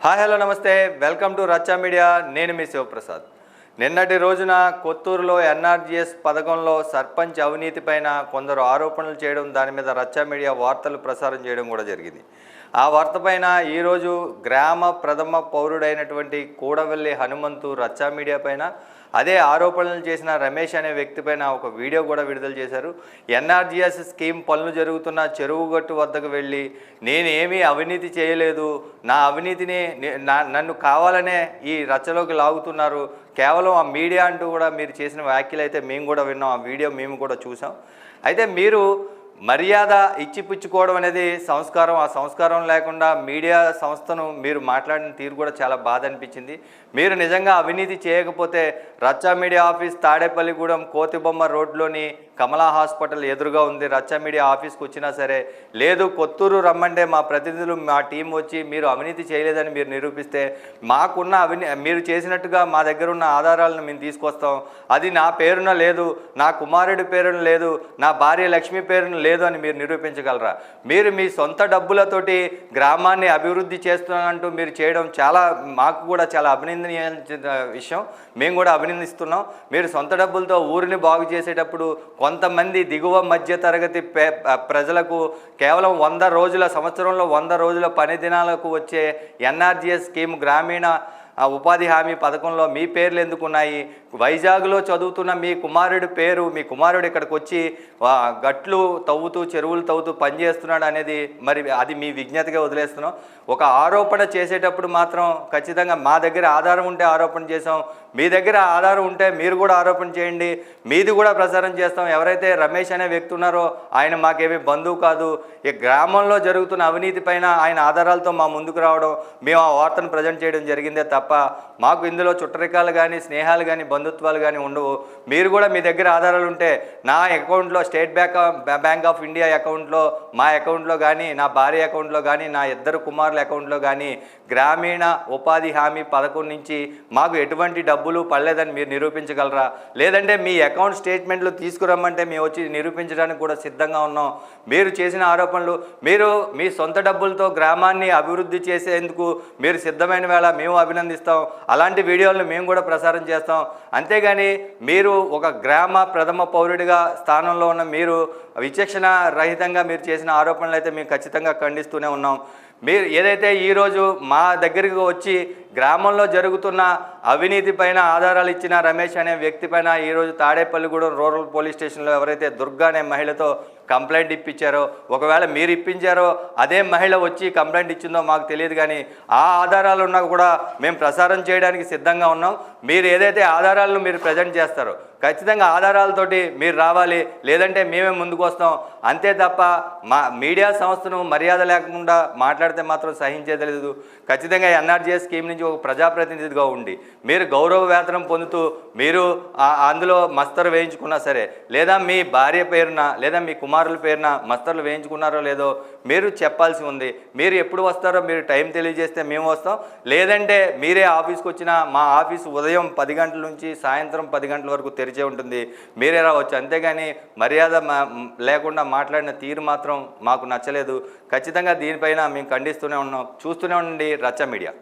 Hi hello నమస్తే welcome to రచ్చా media. నేను మీ శివప్రసాద్. నిన్నటి రోజున కొత్తూరులో ఎన్ఆర్జీఎస్ పథకంలో సర్పంచ్ అవినీతిపైన కొందరు ఆరోపణలు చేయడం, దాని మీద రచ్చా మీడియా వార్తలు ప్రసారం చేయడం కూడా జరిగింది. ఆ వార్త పైన ఈరోజు గ్రామ ప్రథమ పౌరుడైనటువంటి కూడవెల్లి హనుమంతు రచ్చా మీడియా పైన అదే ఆరోపణలు చేసిన రమేష్ అనే వ్యక్తి పైన ఒక వీడియో కూడా విడుదల చేశారు. ఎన్ఆర్జీఎస్ స్కీమ్ పనులు జరుగుతున్న చెరువుగట్టు వద్దకు వెళ్ళి నేనేమీ అవినీతి చేయలేదు, నా అవినీతిని నన్ను కావాలనే ఈ రచ్చలోకి లాగుతున్నారు, కేవలం ఆ మీడియా అంటూ కూడా మీరు చేసిన వ్యాఖ్యలు అయితే మేము కూడా విన్నాం, ఆ వీడియో మేము కూడా చూసాం. అయితే మీరు మర్యాద ఇచ్చిపుచ్చుకోవడం అనేది సంస్కారం, ఆ సంస్కారం లేకుండా మీడియా సంస్థను మీరు మాట్లాడిన తీరు కూడా చాలా బాధ అనిపించింది. మీరు నిజంగా అవినీతి చేయకపోతే రచ్చా మీడియా ఆఫీస్ తాడేపల్లిగూడెం కోతిబొమ్మ రోడ్లోని కమలా హాస్పిటల్ ఎదురుగా ఉంది. రచ్చా మీడియా ఆఫీస్కి వచ్చినా సరే, లేదు కొత్తూరు రమ్మంటే మా ప్రతినిధులు మా టీం వచ్చి మీరు అవినీతి చేయలేదని మీరు నిరూపిస్తే మాకున్న మీరు చేసినట్టుగా మా దగ్గర ఉన్న ఆధారాలను మేము తీసుకొస్తాం. అది నా పేరున లేదు, నా కుమారుడి పేరున లేదు, నా భార్య లక్ష్మి పేరున లేదు అని మీరు నిరూపించగలరా? మీరు మీ సొంత డబ్బులతోటి గ్రామాన్ని అభివృద్ధి చేస్తున్నానంటూ మీరు చేయడం మాకు కూడా చాలా అభినందనీయ విషయం. మేము కూడా అభినందిస్తున్నాం. మీరు సొంత డబ్బులతో ఊరిని బాగు చేసేటప్పుడు కొంతమంది దిగువ మధ్య తరగతి ప్రజలకు కేవలం 100 రోజుల సంవత్సరంలో 100 రోజుల పని దినాలకు వచ్చే ఎన్ఆర్జీఎస్ స్కీమ్ గ్రామీణ ఉపాధి హామీ పథకంలో మీ పేర్లు ఎందుకున్నాయి? వైజాగ్లో చదువుతున్న మీ కుమారుడు ఇక్కడికి వచ్చి గట్లు తవ్వుతూ చెరువులు తవ్వుతూ పనిచేస్తున్నాడు అనేది మరి అది మీ విజ్ఞతగా వదిలేస్తున్నాం. ఒక ఆరోపణ చేసేటప్పుడు మాత్రం ఖచ్చితంగా మా దగ్గర ఆధారం ఉంటే ఆరోపణ చేసాం, మీ దగ్గర ఆధారం ఉంటే మీరు కూడా ఆరోపణ చేయండి, మీది కూడా ప్రచారం చేస్తాం. ఎవరైతే రమేష్ అనే వ్యక్తి ఉన్నారో ఆయన మాకేమీ బంధువు కాదు. ఈ గ్రామంలో జరుగుతున్న అవినీతి పైన ఆయన ఆధారాలతో మా ముందుకు రావడం, మేము ఆ వార్తను ప్రజెంట్ చేయడం జరిగిందే తప్ప మాకు ఇందులో చుట్టరికాలు కానీ స్నేహాలు కానీ బంధుత్వాలు కానీ ఉండవు. మీరు కూడా మీ దగ్గర ఆధారాలు ఉంటే నా అకౌంట్లో స్టేట్ బ్యాంక్ ఆఫ్ ఇండియా అకౌంట్లో, మా అకౌంట్లో కానీ, నా భార్య అకౌంట్లో కానీ, నా 2 కుమారుల అకౌంట్లో కానీ గ్రామీణ ఉపాధి హామీ పథకం నుంచి మాకు ఎటువంటి డబ్బులు పడలేదని మీరు నిరూపించగలరా? లేదంటే మీ అకౌంట్ స్టేట్మెంట్లు తీసుకురమ్మంటే మేము వచ్చి నిరూపించడానికి కూడా సిద్ధంగా ఉన్నాం. మీరు చేసిన ఆరోపణలు, మీరు మీ సొంత డబ్బులతో గ్రామాన్ని అభివృద్ధి చేసేందుకు మీరు సిద్ధమైన వేళ మేము అభినందిస్తాం. అలాంటి వీడియోలను మేము కూడా ప్రసారం చేస్తాం. అంతేగాని మీరు ఒక గ్రామ ప్రథమ పౌరుడిగా స్థానంలో ఉన్న మీరు విచక్షణ రహితంగా మీరు చేసిన ఆరోపణలు అయితే మేము ఖచ్చితంగా ఖండిస్తూనే ఉన్నాం. మీరు ఏదైతే ఈరోజు మా దగ్గరికి వచ్చి గ్రామంలో జరుగుతున్న అవినీతి పైన ఆధారాలు ఇచ్చిన రమేష్ అనే వ్యక్తి పైన ఈరోజు తాడేపల్లిగూడెం రూరల్ పోలీస్ స్టేషన్లో ఎవరైతే దుర్గా అనే మహిళతో కంప్లైంట్ ఇప్పించారో, ఒకవేళ మీరు ఇప్పించారో అదే మహిళ వచ్చి కంప్లైంట్ ఇచ్చిందో మాకు తెలియదు, కానీ ఆ ఆధారాలు ఉన్నా కూడా మేము ప్రసారం చేయడానికి సిద్ధంగా ఉన్నాం. మీరు ఏదైతే ఆధారాలను మీరు ప్రజెంట్ చేస్తారో ఖచ్చితంగా ఆధారాలతోటి మీరు రావాలి, లేదంటే మేమే ముందుకు వస్తాం. అంతే తప్ప మా మీడియా సంస్థను మర్యాద లేకుండా మాట్లాడితే మాత్రం సహించేది. ఖచ్చితంగా ఎన్ఆర్జీఎస్ స్కీమ్ నుంచి ఒక ప్రజాప్రతినిధిగా ఉండి మీరు గౌరవ వేతనం పొందుతూ మీరు అందులో మస్తరు వేయించుకున్నా సరే, లేదా మీ భార్య పేరున లేదా మీ కుమారుల పేరున మస్తర్లు వేయించుకున్నారో లేదో మీరు చెప్పాల్సి ఉంది. మీరు ఎప్పుడు వస్తారో మీరు టైం తెలియజేస్తే మేము వస్తాం, లేదంటే మీరే ఆఫీస్కి వచ్చినా మా ఆఫీసు ఉదయం 10 గంటల నుంచి సాయంత్రం 10 గంటల వరకు తెరిచే ఉంటుంది, మీరే రావచ్చు. అంతేగాని మర్యాద లేకుండా మాట్లాడిన తీరు మాత్రం మాకు నచ్చలేదు. ఖచ్చితంగా దీనిపైన మేము ఖండిస్తూనే ఉన్నాం. చూస్తూనే ఉండండి రచ్చా మీడియా.